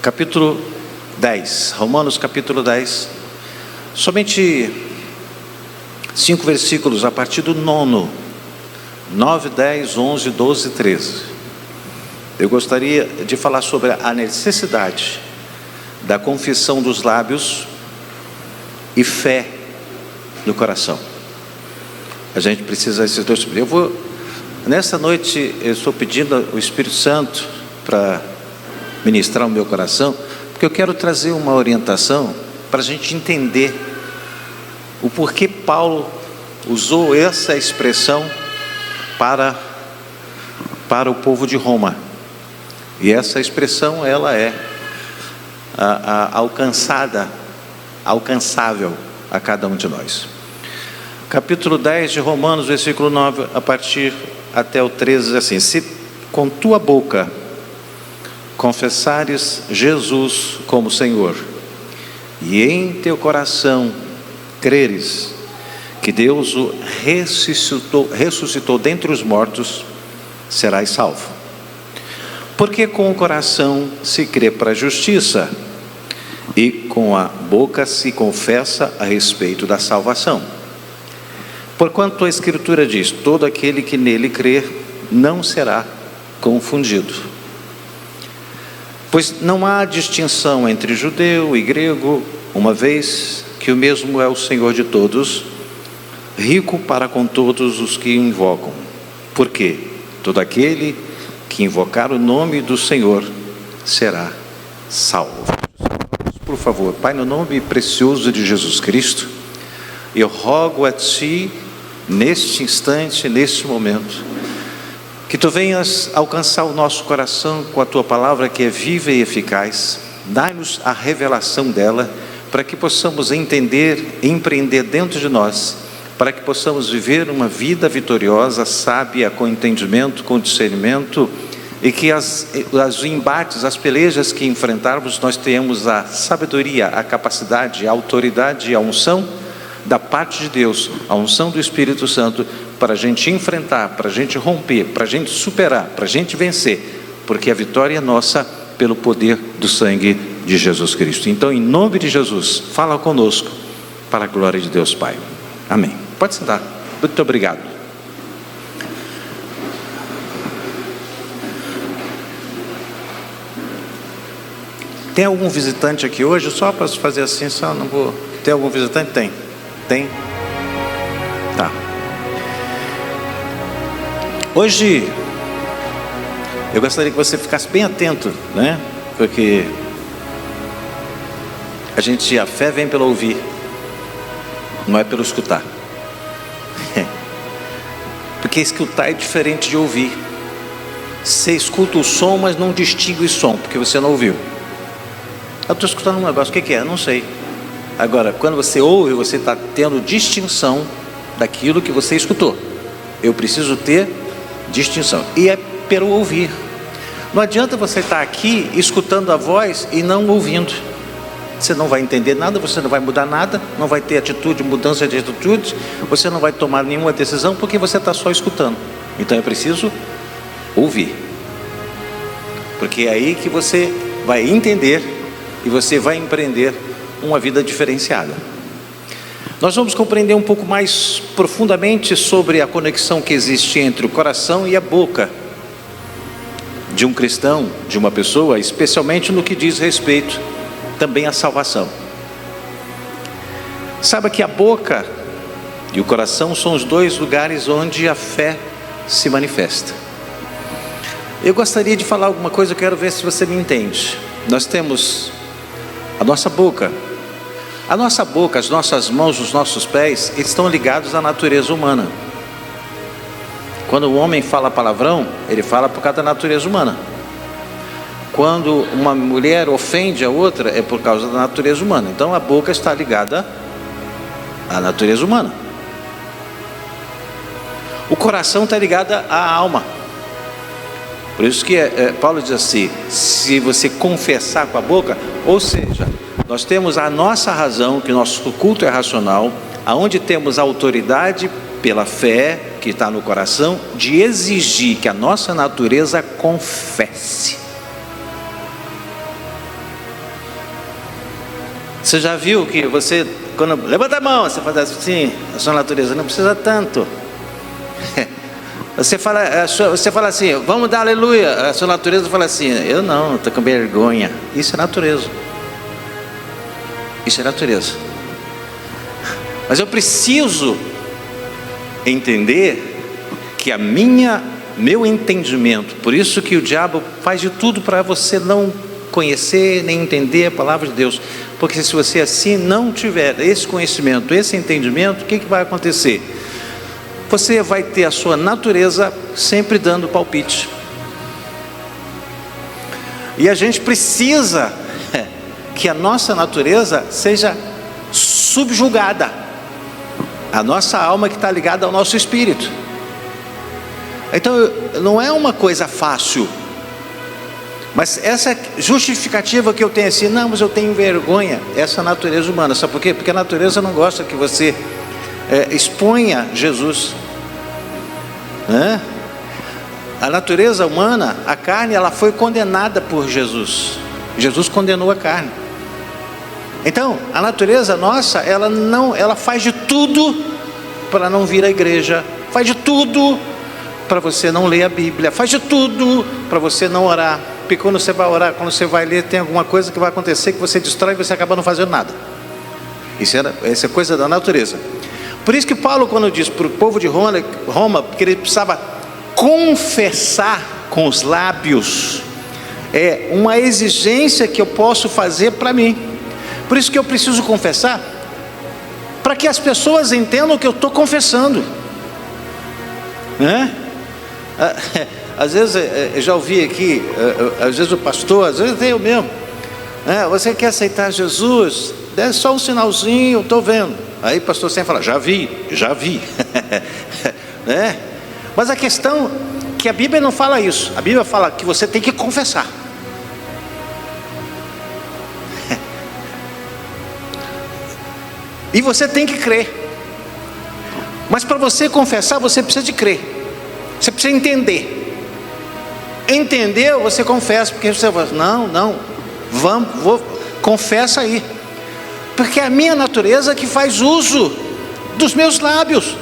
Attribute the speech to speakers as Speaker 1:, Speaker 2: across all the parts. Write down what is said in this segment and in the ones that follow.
Speaker 1: capítulo 10, Romanos capítulo 10, somente 5 versículos a partir do 9, 10, 11, 12 e 13. Eu gostaria de falar sobre a necessidade da confissão dos lábios e fé no coração. A gente precisa desses dois. Nessa noite, eu estou pedindo ao Espírito Santo para ministrar o meu coração, porque eu quero trazer uma orientação para a gente entender o porquê Paulo usou essa expressão para o povo de Roma. E essa expressão, ela é alcançável a cada um de nós. Capítulo 10 de Romanos, versículo 9, a partir até o 13, diz assim: se com tua boca confessares Jesus como Senhor, e em teu coração creres que Deus o ressuscitou dentre os mortos, serás salvo. Porque com o coração se crê para a justiça, e com a boca se confessa a respeito da salvação. Porquanto a Escritura diz: todo aquele que nele crer não será confundido. Pois não há distinção entre judeu e grego, uma vez que o mesmo é o Senhor de todos, rico para com todos os que o invocam. Porque todo aquele que invocar o nome do Senhor será salvo. Por favor, Pai, no nome precioso de Jesus Cristo, eu rogo a Ti, neste instante, neste momento, que Tu venhas alcançar o nosso coração com a Tua palavra que é viva e eficaz. Dai-nos a revelação dela, para que possamos entender e empreender dentro de nós, para que possamos viver uma vida vitoriosa, sábia, com entendimento, com discernimento, e que os embates, as pelejas que enfrentarmos, nós tenhamos a sabedoria, a capacidade, a autoridade e a unção da parte de Deus, a unção do Espírito Santo, para a gente enfrentar, para a gente romper, para a gente superar, para a gente vencer, porque a vitória é nossa pelo poder do sangue de Jesus Cristo. Então, em nome de Jesus, fala conosco, para a glória de Deus Pai. Amém. Pode sentar. Muito obrigado. Tem algum visitante aqui hoje? Só para fazer assim, só não vou... Tem algum visitante? Tem. Tem? Tá. Hoje, eu gostaria que você ficasse bem atento, né? Porque a fé vem pelo ouvir, não é pelo escutar. Porque escutar é diferente de ouvir. Você escuta o som, mas não distingue o som, porque você não ouviu. Eu estou escutando um negócio, o que é? Eu não sei. Agora, quando você ouve, você está tendo distinção daquilo que você escutou. Eu preciso ter distinção. E é pelo ouvir. Não adianta você estar aqui escutando a voz e não ouvindo. Você não vai entender nada, você não vai mudar nada, não vai ter atitude, mudança de atitude, você não vai tomar nenhuma decisão, porque você está só escutando. Então é preciso ouvir. Porque é aí que você vai entender e você vai empreender uma vida diferenciada. Nós vamos compreender um pouco mais profundamente sobre a conexão que existe entre o coração e a boca de um cristão, de uma pessoa, especialmente no que diz respeito também à salvação. Saiba que a boca e o coração são os dois lugares onde a fé se manifesta. Eu gostaria de falar alguma coisa, eu quero ver se você me entende. Nós temos a nossa boca, as nossas mãos, os nossos pés, eles estão ligados à natureza humana. Quando o homem fala palavrão, ele fala por causa da natureza humana. Quando uma mulher ofende a outra, é por causa da natureza humana. Então a boca está ligada à natureza humana. O coração está ligado à alma. Por isso que Paulo diz assim: se você confessar com a boca, ou seja, nós temos a nossa razão, que o nosso culto é racional, aonde temos a autoridade pela fé que está no coração, de exigir que a nossa natureza confesse. Você já viu que você, quando levanta a mão, você faz assim, a sua natureza não precisa tanto. Você fala assim, vamos dar aleluia. A sua natureza fala assim, eu não, estou com vergonha. Isso é natureza. Isso é natureza. Mas eu preciso entender que meu entendimento, por isso que o diabo faz de tudo para você não conhecer nem entender a palavra de Deus, porque se você assim não tiver esse conhecimento, esse entendimento, o que vai acontecer? Você vai ter a sua natureza sempre dando palpite. E a gente precisa que a nossa natureza seja subjugada. A nossa alma que está ligada ao nosso espírito. Então não é uma coisa fácil. Mas essa justificativa que eu tenho assim, não, mas eu tenho vergonha, essa natureza humana. Sabe por quê? Porque a natureza não gosta que você exponha Jesus. A natureza humana, a carne, ela foi condenada por Jesus. Jesus condenou a carne. Então, a natureza nossa, ela faz de tudo para não vir à igreja, faz de tudo para você não ler a Bíblia, faz de tudo para você não orar, porque quando você vai orar, quando você vai ler, tem alguma coisa que vai acontecer que você destrói e você acaba não fazendo nada. Essa é coisa da natureza. Por isso que Paulo, quando diz para o povo de Roma, que ele precisava confessar com os lábios, é uma exigência que eu posso fazer para mim. Por isso que eu preciso confessar, para que as pessoas entendam que eu estou confessando. Às vezes, eu já ouvi aqui, às vezes o pastor, às vezes eu mesmo, você quer aceitar Jesus? Dê só um sinalzinho, eu estou vendo. Aí o pastor sempre fala, já vi. Mas a questão é que a Bíblia não fala isso. A Bíblia fala que você tem que confessar. E você tem que crer. Mas para você confessar, você precisa de crer. Você precisa entender. Entendeu? Você confessa. Porque você fala, não, confessa aí. Porque é a minha natureza que faz uso dos meus lábios.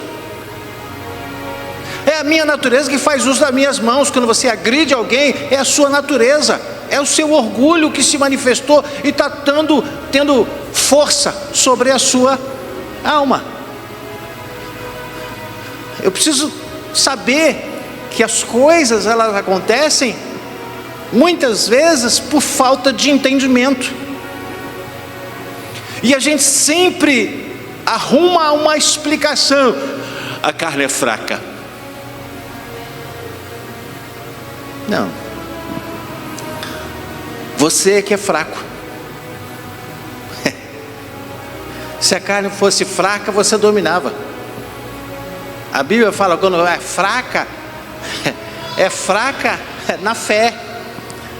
Speaker 1: É a minha natureza que faz uso das minhas mãos. Quando você agride alguém, é a sua natureza. É o seu orgulho que se manifestou e está tendo força sobre a sua alma. Eu preciso saber que as coisas, elas acontecem muitas vezes por falta de entendimento. E a gente sempre arruma uma explicação. A carne é fraca. Não. Você que é fraco. Se a carne fosse fraca, você dominava. A Bíblia fala quando é fraca na fé,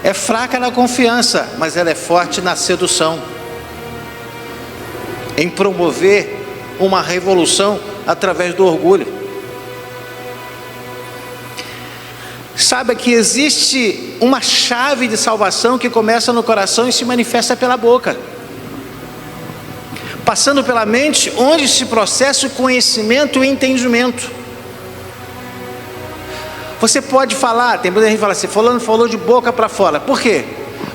Speaker 1: é fraca na confiança, mas ela é forte na sedução, em promover uma revolução através do orgulho. Saiba que existe uma chave de salvação que começa no coração e se manifesta pela boca, passando pela mente, onde se processa o conhecimento e o entendimento. Você pode falar, tem muita gente que fala assim, fulano falou de boca para fora. Por quê?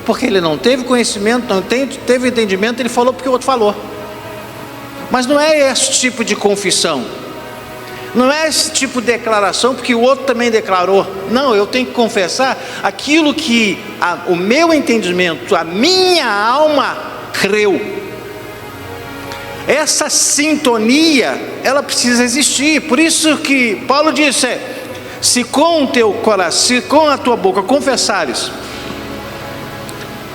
Speaker 1: Porque ele não teve conhecimento, não teve entendimento, ele falou porque o outro falou. Mas não é esse tipo de confissão, não é esse tipo de declaração porque o outro também declarou. Não, eu tenho que confessar aquilo que o meu entendimento, a minha alma creu. Essa sintonia, ela precisa existir. Por isso que Paulo disse, se com o teu coração, se com a tua boca confessares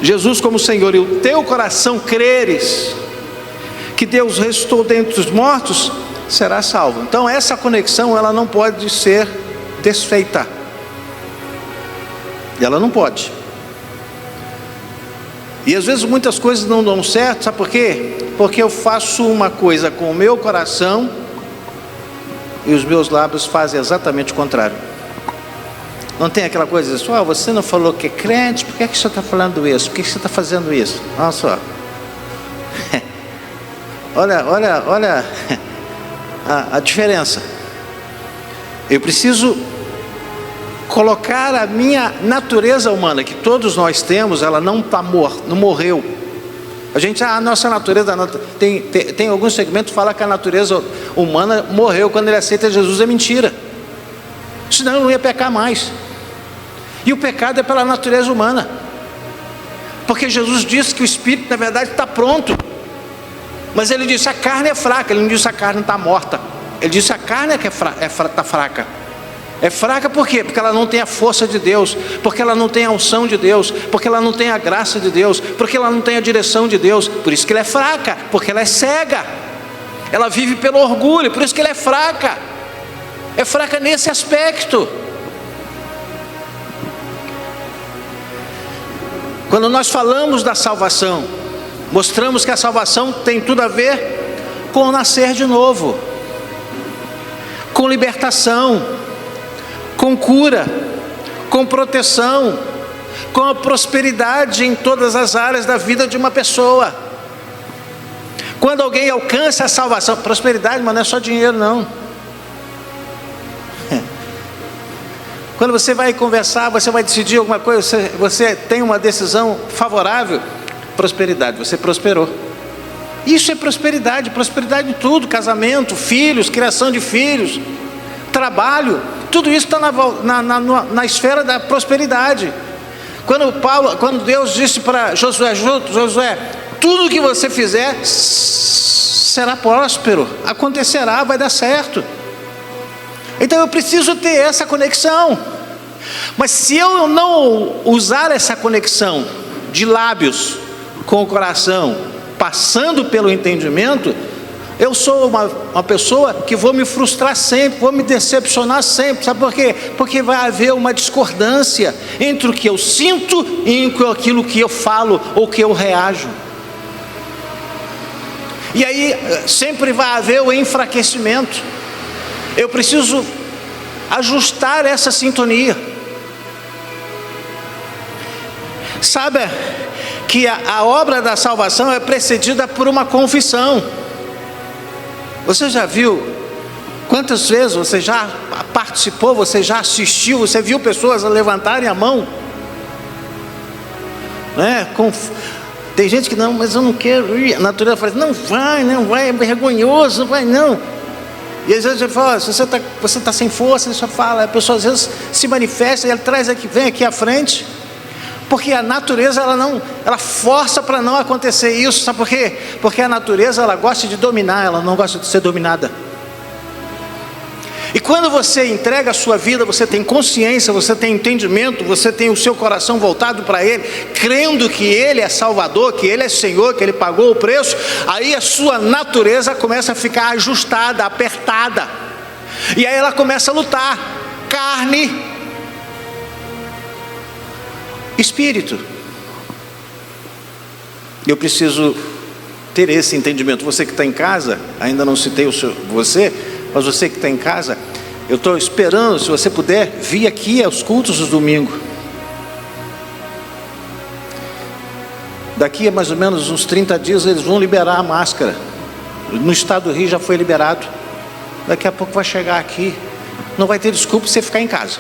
Speaker 1: Jesus como Senhor, e o teu coração creres que Deus ressuscitou dentre os mortos, será salvo. Então essa conexão, ela não pode ser desfeita. Ela não pode. E às vezes muitas coisas não dão certo, sabe por quê? Porque eu faço uma coisa com o meu coração e os meus lábios fazem exatamente o contrário. Não tem aquela coisa assim, você não falou que é crente, por que você está falando isso? Por que você está fazendo isso? Olha só. olha a diferença. Eu preciso colocar a minha natureza humana, que todos nós temos, ela não morreu. A nossa natureza, tem alguns segmentos que falam que a natureza humana morreu quando ele aceita Jesus, é mentira. Senão ele não ia pecar mais. E o pecado é pela natureza humana. Porque Jesus disse que o espírito, na verdade, está pronto. Mas ele disse: a carne é fraca. Ele não disse: a carne está morta. Ele disse: a carne é que está fraca. É fraca por quê? Porque ela não tem a força de Deus, porque ela não tem a unção de Deus, porque ela não tem a graça de Deus, porque ela não tem a direção de Deus. Por isso que ela é fraca, porque ela é cega. Ela vive pelo orgulho, por isso que ela é fraca. É fraca nesse aspecto. Quando nós falamos da salvação, mostramos que a salvação tem tudo a ver com o nascer de novo, com libertação, com cura, com proteção, com a prosperidade em todas as áreas da vida de uma pessoa. Quando alguém alcança a salvação, prosperidade, mas não é só dinheiro não. Quando você vai conversar, você vai decidir alguma coisa, você tem uma decisão favorável, prosperidade, você prosperou. Isso é prosperidade em tudo: casamento, filhos, criação de filhos, trabalho. Tudo isso está na esfera da prosperidade. Quando Deus disse para Josué: tudo que você fizer será próspero, acontecerá, vai dar certo. Então eu preciso ter essa conexão. Mas se eu não usar essa conexão de lábios com o coração, passando pelo entendimento, eu sou uma pessoa que vou me frustrar sempre, vou me decepcionar sempre. Sabe por quê? Porque vai haver uma discordância entre o que eu sinto e aquilo que eu falo ou que eu reajo. E aí sempre vai haver o enfraquecimento. Eu preciso ajustar essa sintonia. Sabe que a obra da salvação é precedida por uma confissão. Você já viu quantas vezes você já participou, você já assistiu, você viu pessoas levantarem a mão, né? Tem gente que não, mas eu não quero ir. A natureza fala: não vai, é vergonhoso, não vai não. E às vezes você fala: se você está sem força, você só fala. A pessoa às vezes se manifesta e ela vem aqui à frente, porque a natureza ela força para não acontecer isso. Sabe por quê? Porque a natureza ela gosta de dominar, ela não gosta de ser dominada. E quando você entrega a sua vida, você tem consciência, você tem entendimento, você tem o seu coração voltado para Ele, crendo que Ele é Salvador, que Ele é Senhor, que Ele pagou o preço, aí a sua natureza começa a ficar ajustada, apertada, e aí ela começa a lutar: carne, espírito. Eu preciso ter esse entendimento. Você que está em casa, ainda não citei mas você que está em casa, eu estou esperando, se você puder, vir aqui aos cultos do domingo. Daqui a mais ou menos uns 30 dias eles vão liberar a máscara. No estado do Rio já foi liberado. Daqui a pouco vai chegar aqui. Não vai ter desculpa você ficar em casa,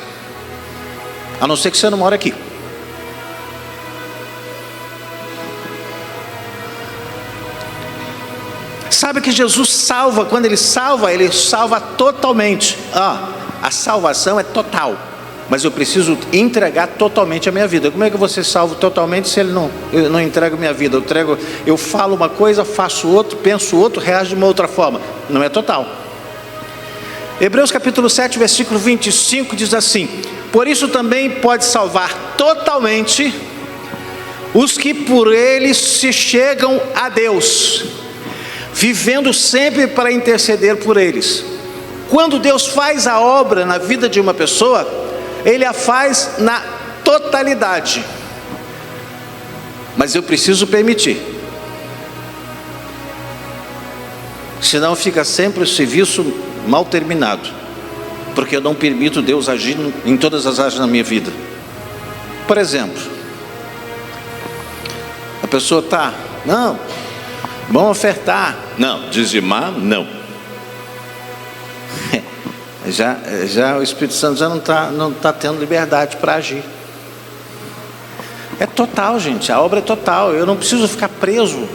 Speaker 1: a não ser que você não mora aqui. Sabe que Jesus salva, quando Ele salva totalmente. A salvação é total, mas eu preciso entregar totalmente a minha vida. Como é que você salva totalmente se eu não entrego a minha vida? Eu falo uma coisa, faço outra, penso outra, reajo de uma outra forma. Não é total. Hebreus capítulo 7, versículo 25 diz assim: por isso também pode salvar totalmente os que por Ele se chegam a Deus, vivendo sempre para interceder por eles. Quando Deus faz a obra na vida de uma pessoa, Ele a faz na totalidade, mas eu preciso permitir, senão fica sempre o serviço mal terminado, porque eu não permito Deus agir em todas as áreas da minha vida. Por exemplo, a pessoa está, vamos ofertar, Não, dizimar, não. Já o Espírito Santo já não tá tendo liberdade para agir. É total, gente, a obra é total. Eu não preciso ficar preso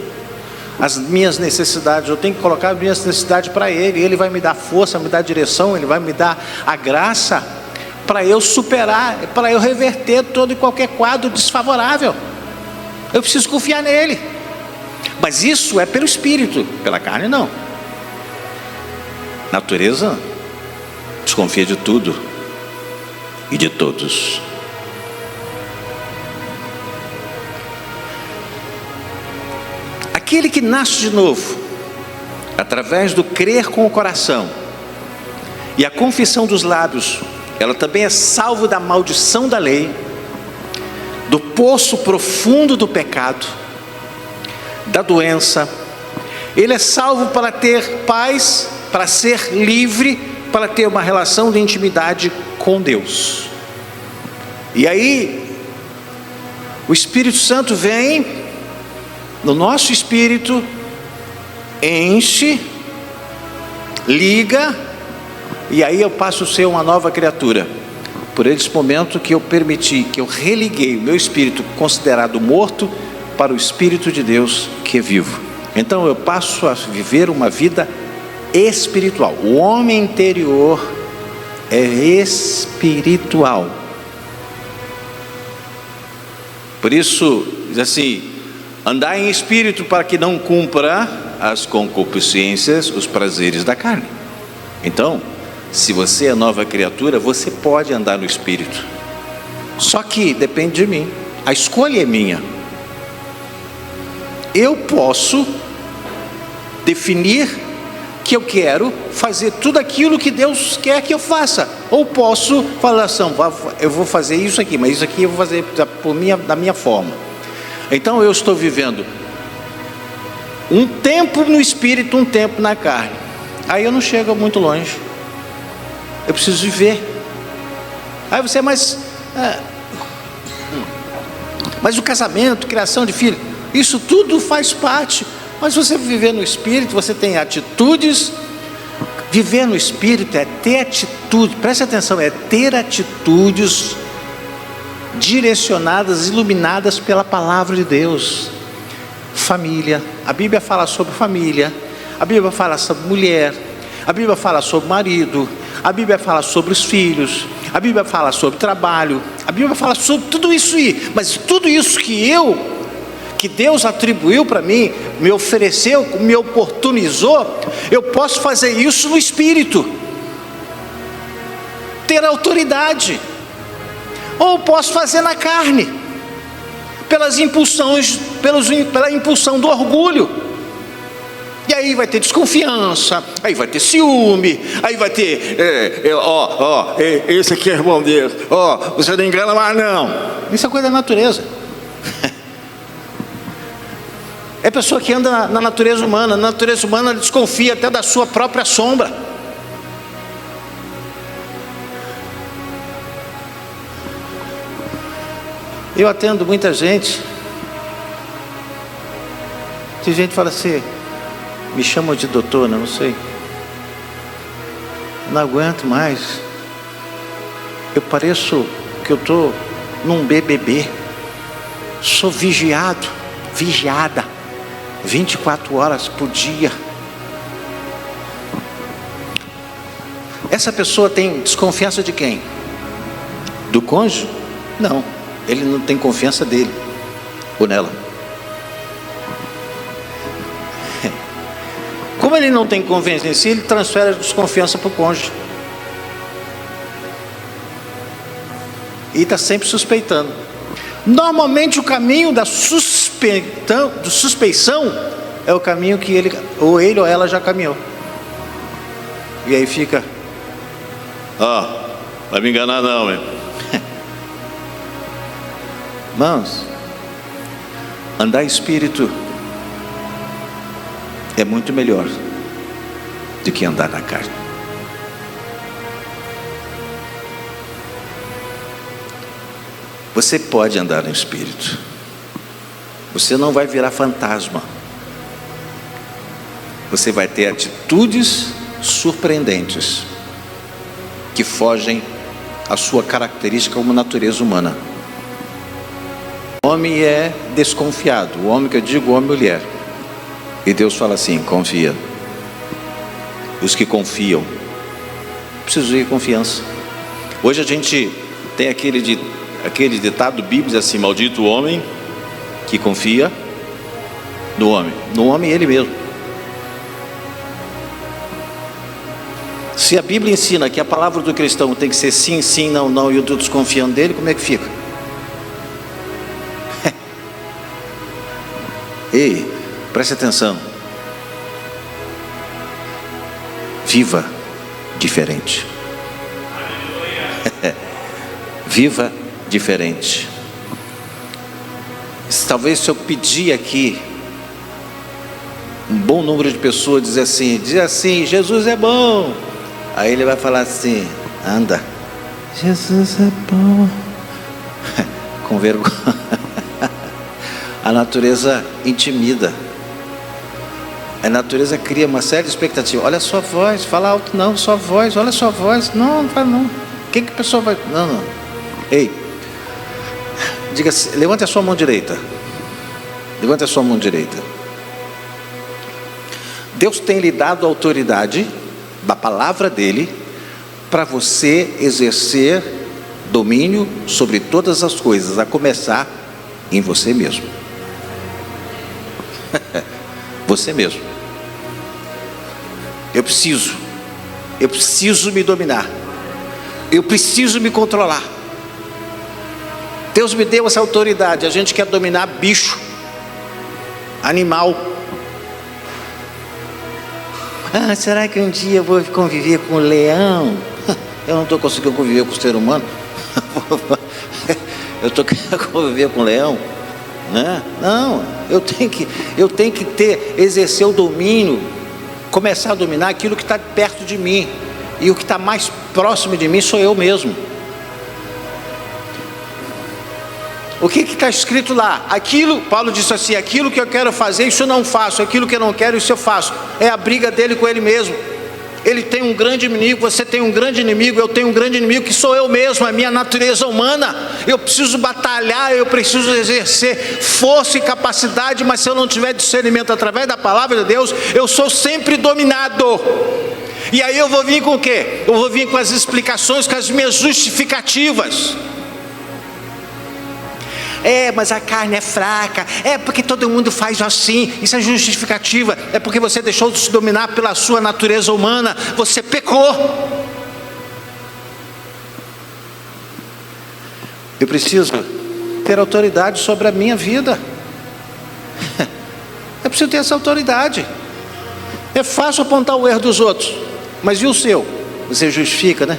Speaker 1: às minhas necessidades, eu tenho que colocar as minhas necessidades para Ele. Ele vai me dar força, me dar direção, Ele vai me dar a graça para eu superar, para eu reverter todo e qualquer quadro desfavorável. Eu preciso confiar nele. Mas isso é pelo Espírito, pela carne não. Natureza desconfia de tudo e de todos. Aquele que nasce de novo, através do crer com o coração e a confissão dos lábios, ela também é salvo da maldição da lei, do poço profundo do pecado, da doença. Ele é salvo para ter paz, para ser livre, para ter uma relação de intimidade com Deus. E aí, o Espírito Santo vem no nosso espírito, enche, liga, e aí eu passo a ser uma nova criatura. Por esse momento que eu permiti, que eu religuei o meu espírito considerado morto para o Espírito de Deus que é vivo. Então eu passo a viver uma vida espiritual. O homem interior é espiritual. Por isso, diz assim: andar em espírito para que não cumpra as concupiscências, os prazeres da carne. Então, se você é nova criatura, você pode andar no espírito. Só que depende de mim. A escolha é minha. Eu posso definir que eu quero fazer tudo aquilo que Deus quer que eu faça. Ou posso falar assim: eu vou fazer isso aqui, mas isso aqui eu vou fazer da minha forma. Então eu estou vivendo um tempo no espírito, um tempo na carne. Aí eu não chego muito longe. Eu preciso viver. Aí você, mas o casamento, criação de filho, isso tudo faz parte. Mas você viver no espírito, você tem atitudes. Viver no espírito é ter atitude, preste atenção, é ter atitudes direcionadas, iluminadas pela palavra de Deus. Família, a Bíblia fala sobre família, a Bíblia fala sobre mulher, a Bíblia fala sobre marido, a Bíblia fala sobre os filhos, a Bíblia fala sobre trabalho, a Bíblia fala sobre tudo isso aí. Mas tudo isso que Deus atribuiu para mim, me ofereceu, me oportunizou, eu posso fazer isso no espírito, ter autoridade. Ou posso fazer na carne, pela impulsão do orgulho. E aí vai ter desconfiança, aí vai ter ciúme, aí vai ter, esse aqui é irmão Deus, você não engana mais não. Isso é coisa da natureza. É pessoa que anda na natureza humana. Na natureza humana ela desconfia até da sua própria sombra. Eu atendo muita gente. Tem gente que fala assim: me chamam de doutor, não sei. Não aguento mais. Eu pareço que eu estou num BBB. Sou vigiada, 24 horas por dia. Essa pessoa tem desconfiança de quem? Do cônjuge? Não. Ele não tem confiança dele ou nela. Como ele não tem confiança em si, ele transfere a desconfiança para o cônjuge. E está sempre suspeitando. Normalmente o caminho da suspeição é o caminho que ele ou ela já caminhou. E aí fica: vai me enganar não, meu. Irmãos, andar em espírito é muito melhor do que andar na carne. Você pode andar no espírito. Você não vai virar fantasma. você vai ter atitudes surpreendentes que fogem à sua característica como natureza humana. O homem é desconfiado, o homem que eu digo, homem e mulher. E Deus fala assim: confia. Os que confiam, preciso de confiança. Hoje a gente tem aquele ditado bíblico assim: maldito o homem que confia no homem ele mesmo. Se a Bíblia ensina que a palavra do cristão tem que ser sim, sim, não, não, e eu estou desconfiando dele, como é que fica? Ei, preste atenção. Viva diferente. Viva diferente. Talvez se eu pedir aqui, um bom número de pessoas diz assim: Jesus é bom. Aí ele vai falar assim: anda, Jesus é bom. Com vergonha. A natureza intimida. A natureza cria uma série de expectativas. Olha a sua voz, fala alto, não, sua voz, olha a sua voz. Não, não fala não. O que a pessoa vai... Não. Ei, diga assim, levante a sua mão direita. Levante a sua mão direita. Deus tem lhe dado a autoridade da palavra dele para você exercer domínio sobre todas as coisas, a começar em você mesmo. Você mesmo. Eu preciso me dominar. Eu preciso me controlar. Deus me deu essa autoridade. A gente quer dominar bicho, animal. Será que um dia eu vou conviver com o leão? Eu não estou conseguindo conviver com o ser humano. Eu estou querendo conviver com o leão, né? Não, eu tenho que exercer o domínio, começar a dominar aquilo que está perto de mim, e o que está mais próximo de mim sou eu mesmo. O que está escrito lá? Aquilo, Paulo disse assim: aquilo que eu quero fazer, isso eu não faço, aquilo que eu não quero, isso eu faço. É a briga dele com ele mesmo. Ele tem um grande inimigo, você tem um grande inimigo, eu tenho um grande inimigo que sou eu mesmo, a minha natureza humana. Eu preciso batalhar, eu preciso exercer força e capacidade, mas se eu não tiver discernimento através da palavra de Deus, eu sou sempre dominado. E aí eu vou vir com o quê? Eu vou vir com as explicações, com as minhas justificativas. Mas a carne é fraca, porque todo mundo faz assim, isso é justificativa, é porque você deixou de se dominar pela sua natureza humana, você pecou. Eu preciso ter autoridade sobre a minha vida. Eu preciso ter essa autoridade. É fácil apontar o erro dos outros, mas e o seu? Você justifica, né?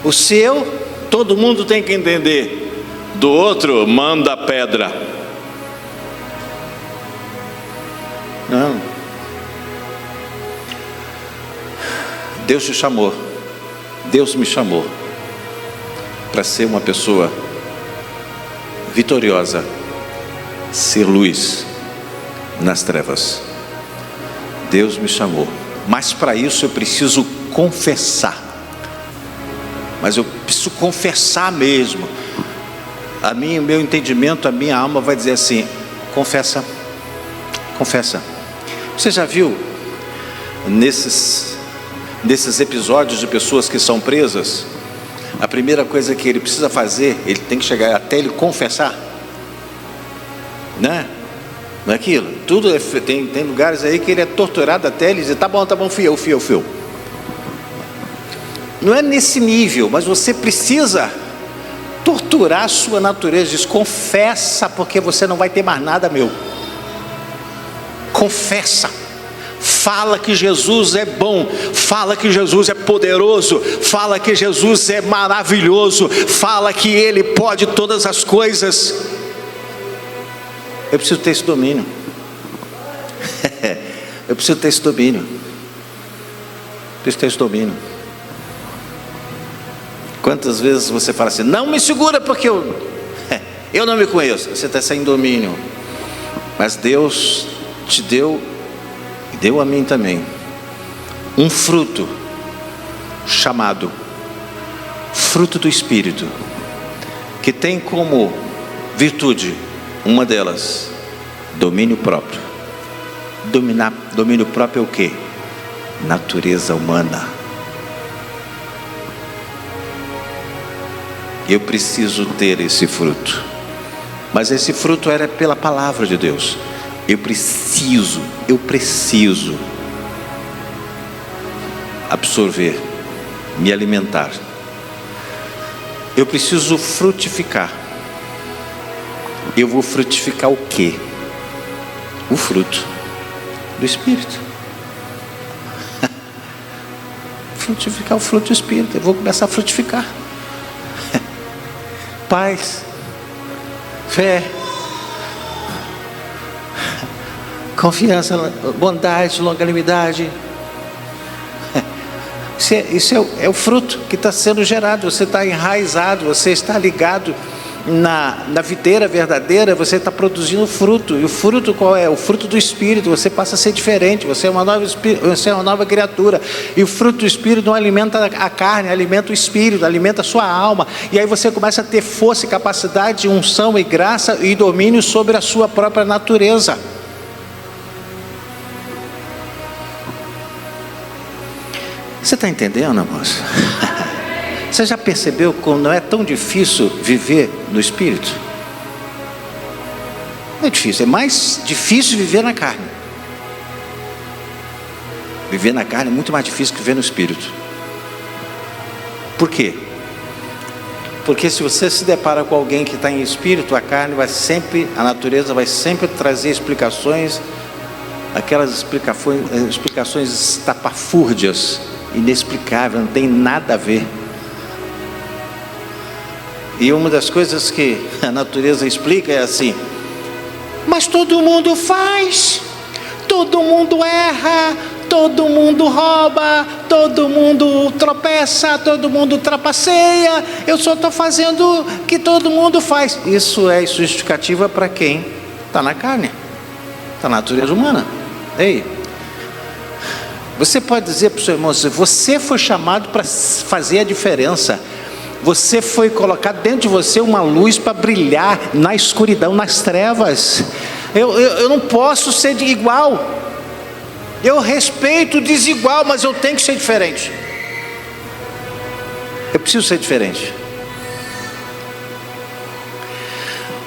Speaker 1: O seu, todo mundo tem que entender. Do outro, manda a pedra. Não. Deus te chamou. Deus me chamou para ser uma pessoa vitoriosa, ser luz nas trevas. Deus me chamou, mas para isso eu preciso confessar. Mas eu preciso confessar mesmo. O meu entendimento, a minha alma vai dizer assim: confessa, confessa. Você já viu nesses episódios de pessoas que são presas, a primeira coisa que ele precisa fazer, ele tem que chegar até ele confessar, né? Não é aquilo? Tudo tem lugares aí que ele é torturado até ele dizer: tá bom, fui eu. Não é nesse nível, mas você precisa torturar a sua natureza. Diz: confessa, porque você não vai ter mais nada meu. Confessa. Fala que Jesus é bom, fala que Jesus é poderoso, fala que Jesus é maravilhoso, fala que Ele pode todas as coisas. Eu preciso ter esse domínio. Eu preciso ter esse domínio. Preciso ter esse domínio. Quantas vezes você fala assim: não me segura porque eu não me conheço. Você está sem domínio. Mas Deus te deu, e deu a mim também, um fruto chamado fruto do Espírito, que tem como virtude, uma delas, domínio próprio. Domínio próprio é o quê? Natureza humana. Eu preciso ter esse fruto, mas esse fruto era pela palavra de Deus. Eu preciso absorver, me alimentar. Eu preciso frutificar. Eu vou frutificar o quê? O fruto do Espírito. Frutificar o fruto do Espírito. Eu vou começar a frutificar. Paz, fé, confiança, bondade, longanimidade. Isso é o fruto que está sendo gerado. Você está enraizado, você está ligado na videira verdadeira, você está produzindo fruto. E o fruto qual é? O fruto do Espírito. Você passa a ser diferente, você é uma nova criatura. E o fruto do Espírito não alimenta a carne, alimenta o Espírito, alimenta a sua alma. E aí você começa a ter força e capacidade, unção e graça e domínio sobre a sua própria natureza. Você está entendendo, irmãos? Você já percebeu como não é tão difícil viver no Espírito? Não é difícil, é mais difícil viver na carne. Viver na carne é muito mais difícil que viver no Espírito. Por quê? Porque se você se depara com alguém que está em Espírito, a carne vai sempre, a natureza vai sempre trazer explicações, aquelas explicações estapafúrdias, inexplicáveis, não tem nada a ver. E uma das coisas que a natureza explica é assim: mas todo mundo faz, todo mundo erra, todo mundo rouba, todo mundo tropeça, todo mundo trapaceia, eu só estou fazendo o que todo mundo faz. Isso é justificativa para quem está na carne, está na natureza humana. Ei, você pode dizer para o seu irmão: você foi chamado para fazer a diferença. Você foi colocado dentro de você uma luz para brilhar na escuridão, nas trevas. Eu não posso ser igual. Eu respeito o desigual, mas eu tenho que ser diferente. Eu preciso ser diferente.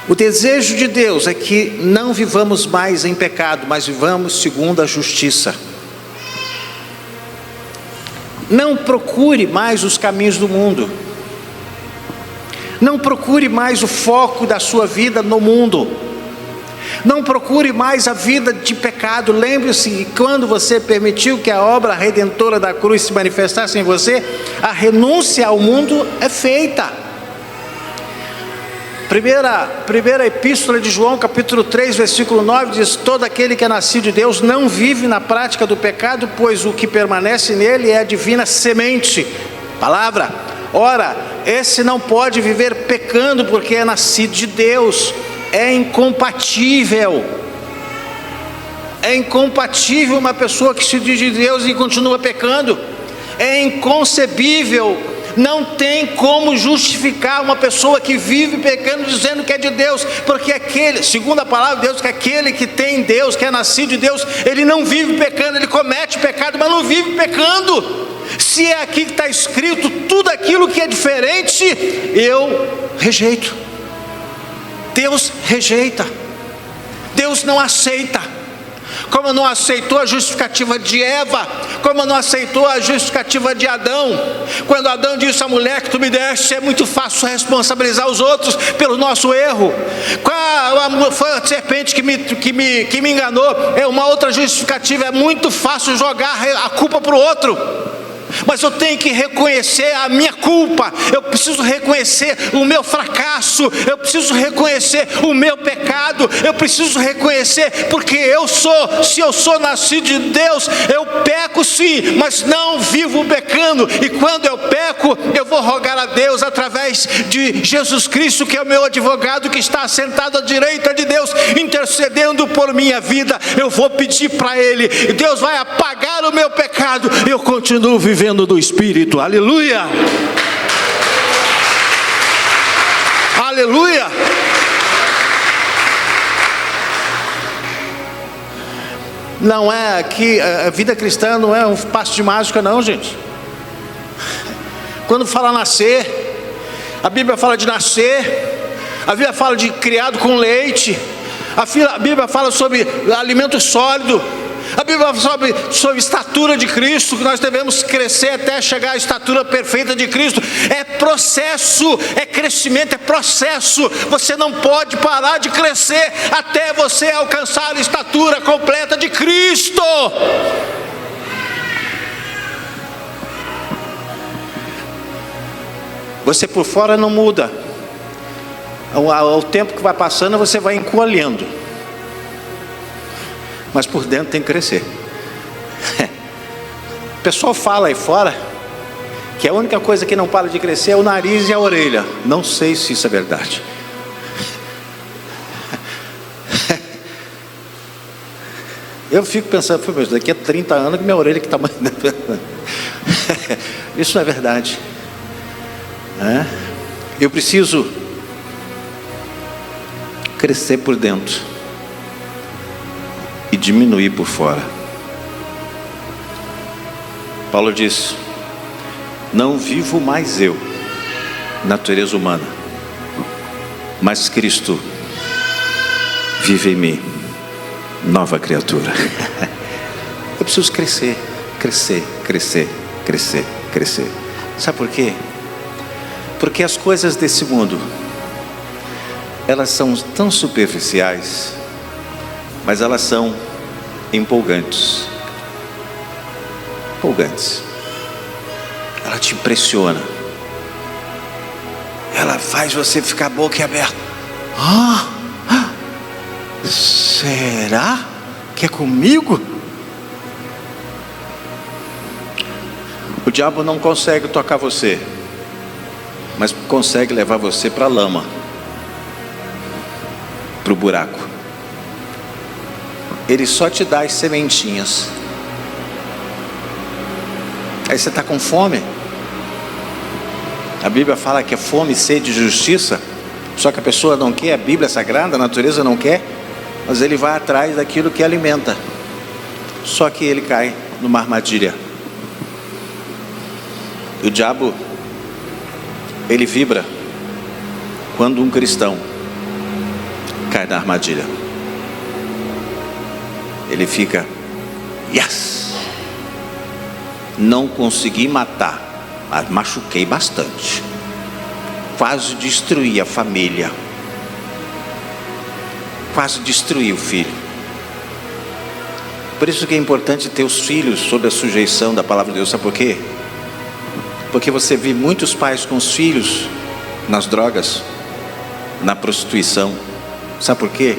Speaker 1: O desejo de Deus é que não vivamos mais em pecado, mas vivamos segundo a justiça. Não procure mais os caminhos do mundo. Não procure mais o foco da sua vida no mundo. Não procure mais a vida de pecado. Lembre-se que quando você permitiu que a obra redentora da cruz se manifestasse em você, a renúncia ao mundo é feita. Primeira epístola de João, capítulo 3, versículo 9, diz: todo aquele que é nascido de Deus não vive na prática do pecado, pois o que permanece nele é a divina semente, palavra. Ora, esse não pode viver pecando porque é nascido de Deus. É incompatível. É incompatível uma pessoa que se diz de Deus e continua pecando. É inconcebível. Não tem como justificar uma pessoa que vive pecando dizendo que é de Deus, porque aquele, segundo a palavra de Deus, que aquele que tem Deus, que é nascido de Deus, ele não vive pecando, ele comete pecado, mas não vive pecando. Se é aqui que está escrito, tudo aquilo que é diferente, eu rejeito. Deus rejeita. Deus não aceita. Como não aceitou a justificativa de Eva, como não aceitou a justificativa de Adão. Quando Adão disse à mulher que tu me deste, é muito fácil responsabilizar os outros pelo nosso erro. Foi a serpente que me enganou, é uma outra justificativa. É muito fácil jogar a culpa para o outro.
Speaker 2: mas eu tenho que reconhecer a minha culpa, eu preciso reconhecer o meu fracasso, eu preciso reconhecer o meu pecado, eu preciso reconhecer, porque se eu sou nascido de Deus, eu peco sim, mas não vivo pecando, e quando eu peco, eu vou rogar a Deus através de Jesus Cristo, que é o meu advogado, que está sentado à direita de Deus, intercedendo por minha vida. Eu vou pedir para Ele, e Deus vai apagar o meu pecado, eu continuo vivendo do Espírito. Aleluia, aleluia. Não é aqui, a vida cristã não é um passo de mágica não, gente. Quando fala nascer, a Bíblia fala de nascer, a Bíblia fala de criado com leite, a Bíblia fala sobre alimento sólido, a Bíblia fala sobre estatura de Cristo, que nós devemos crescer até chegar à estatura perfeita de Cristo. É processo, é crescimento, é processo. Você não pode parar de crescer até você alcançar a estatura completa de Cristo. Você por fora não muda, ao tempo que vai passando você vai encolhendo, mas por dentro tem que crescer. O pessoal fala aí fora que a única coisa que não para de crescer é o nariz e a orelha. Não sei se isso é verdade. Eu fico pensando, mas daqui a 30 anos que minha orelha que está mais... Isso não é verdade. Eu preciso crescer por dentro e diminuir por fora. Paulo diz: não vivo mais eu, natureza humana, mas Cristo vive em mim, nova criatura. Eu preciso crescer, crescer, crescer, crescer, crescer. Sabe por quê? Porque as coisas desse mundo, elas são tão superficiais, mas elas são empolgantes. Empolgantes. Ela te impressiona. Ela faz você ficar boca aberta. Será que é comigo? O diabo não consegue tocar você, mas consegue levar você para a lama, para o buraco. Ele só te dá as sementinhas. Aí você está com fome. A Bíblia fala que é fome, sede de justiça. Só que a pessoa não quer, a Bíblia é sagrada, a natureza não quer, mas ele vai atrás daquilo que alimenta. Só que ele cai numa armadilha. E o diabo, ele vibra quando um cristão cai na armadilha. Ele fica, yes, não consegui matar, mas machuquei bastante, quase destruí a família, quase destruí o filho. Por isso que é importante ter os filhos sob a sujeição da palavra de Deus. Sabe por quê? Porque você vê muitos pais com os filhos nas drogas, na prostituição. Sabe por quê?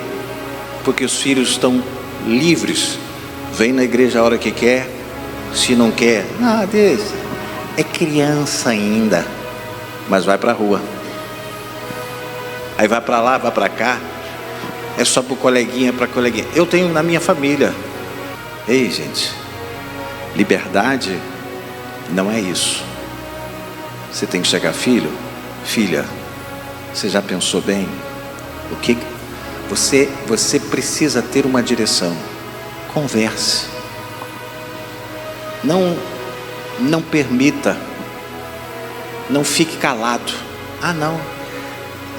Speaker 2: Porque os filhos estão livres. Vem na igreja a hora que quer. Se não quer, Deus, é criança ainda. Mas vai para a rua. Aí vai para lá, vai para cá. É só para o coleguinha, para coleguinha. Eu tenho na minha família. Ei, gente, liberdade não é isso. Você tem que chegar, filho, filha, você já pensou bem? O que você precisa ter uma direção. Converse. Não permita. Não fique calado. Não.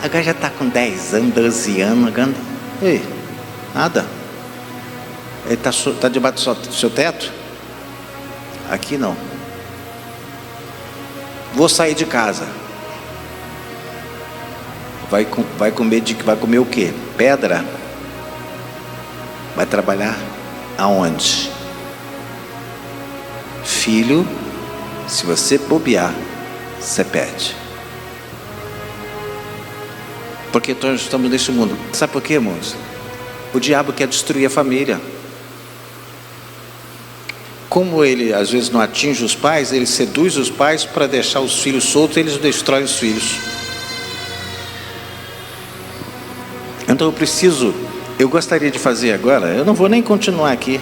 Speaker 2: Agora já está com 10 anos, 12 anos. Ei, nada. Ele está debaixo do seu teto? Aqui não. Vou sair de casa. Vai comer o quê? Pedra? Vai trabalhar aonde? Filho, Se você bobear, você perde. Porque nós estamos nesse mundo. Sabe por quê, irmãos? O diabo quer destruir a família. Como ele às vezes não atinge os pais, ele seduz os pais para deixar os filhos soltos, eles destroem os filhos. Então eu gostaria de fazer agora, eu não vou nem continuar aqui.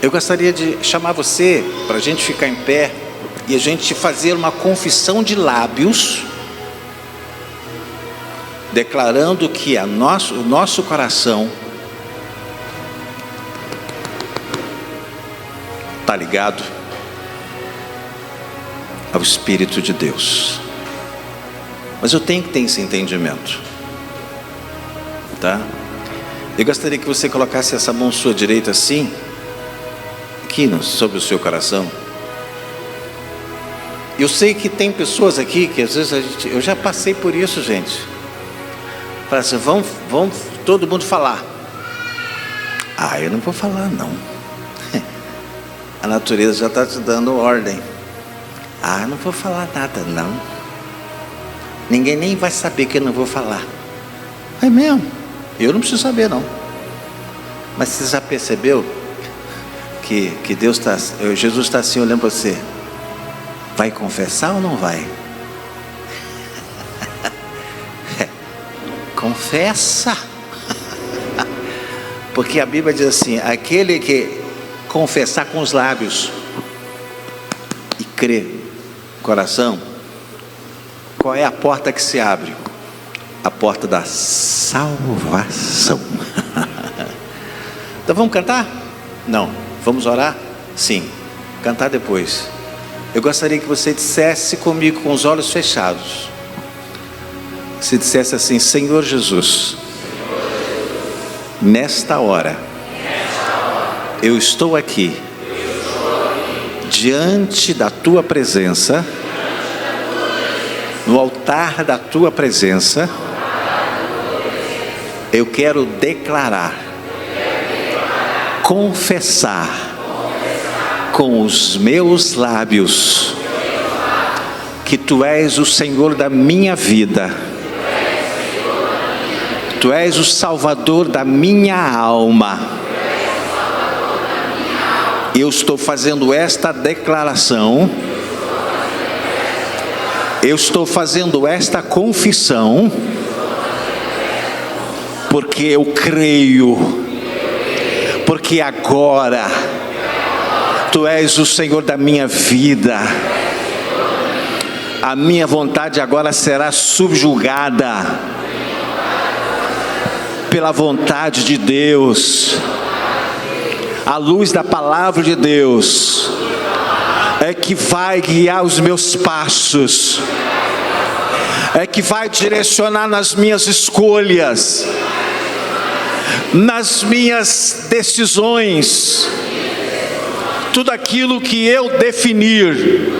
Speaker 2: Eu gostaria de chamar você para a gente ficar em pé e a gente fazer uma confissão de lábios, declarando que o nosso coração está ligado ao Espírito de Deus. Mas eu tenho que ter esse entendimento, tá? Eu gostaria que você colocasse essa mão sua direita assim, aqui sobre o seu coração. Eu sei que tem pessoas aqui que às vezes eu já passei por isso, gente. Fala assim, vamos todo mundo falar. Ah, eu não vou falar não. A natureza já está te dando ordem. Ah, não vou falar nada não. Ninguém nem vai saber que eu não vou falar. É mesmo? Eu não preciso saber não. Mas você já percebeu que Jesus está assim olhando para você? Vai confessar ou não vai? Confessa. Porque a Bíblia diz assim, aquele que confessar com os lábios e crer no coração, qual é a porta que se abre? A porta da salvação. Então vamos cantar? Não. Vamos orar? Sim. Cantar depois. Eu gostaria que você dissesse comigo com os olhos fechados. Se dissesse assim, Senhor Jesus, nesta hora, eu estou aqui, diante da tua presença, no altar da tua presença, eu quero declarar, confessar com os meus lábios que tu és o Senhor da minha vida, tu és o Salvador da minha alma. Eu estou fazendo esta declaração, eu estou fazendo esta confissão, porque eu creio, porque agora tu és o Senhor da minha vida. A minha vontade agora será subjugada pela vontade de Deus. A luz da palavra de Deus é que vai guiar os meus passos, é que vai direcionar nas minhas escolhas, nas minhas decisões. Tudo aquilo que eu definir,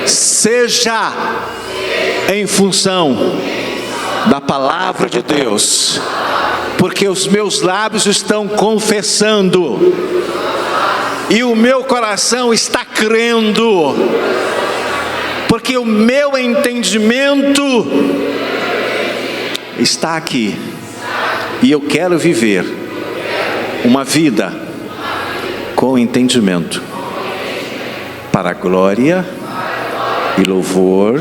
Speaker 2: seja em função da palavra de Deus, porque os meus lábios estão confessando e o meu coração está crendo, porque o meu entendimento está aqui e eu quero viver uma vida com entendimento, para a glória e louvor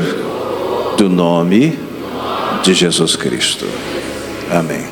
Speaker 2: do nome de Jesus Cristo. Amém.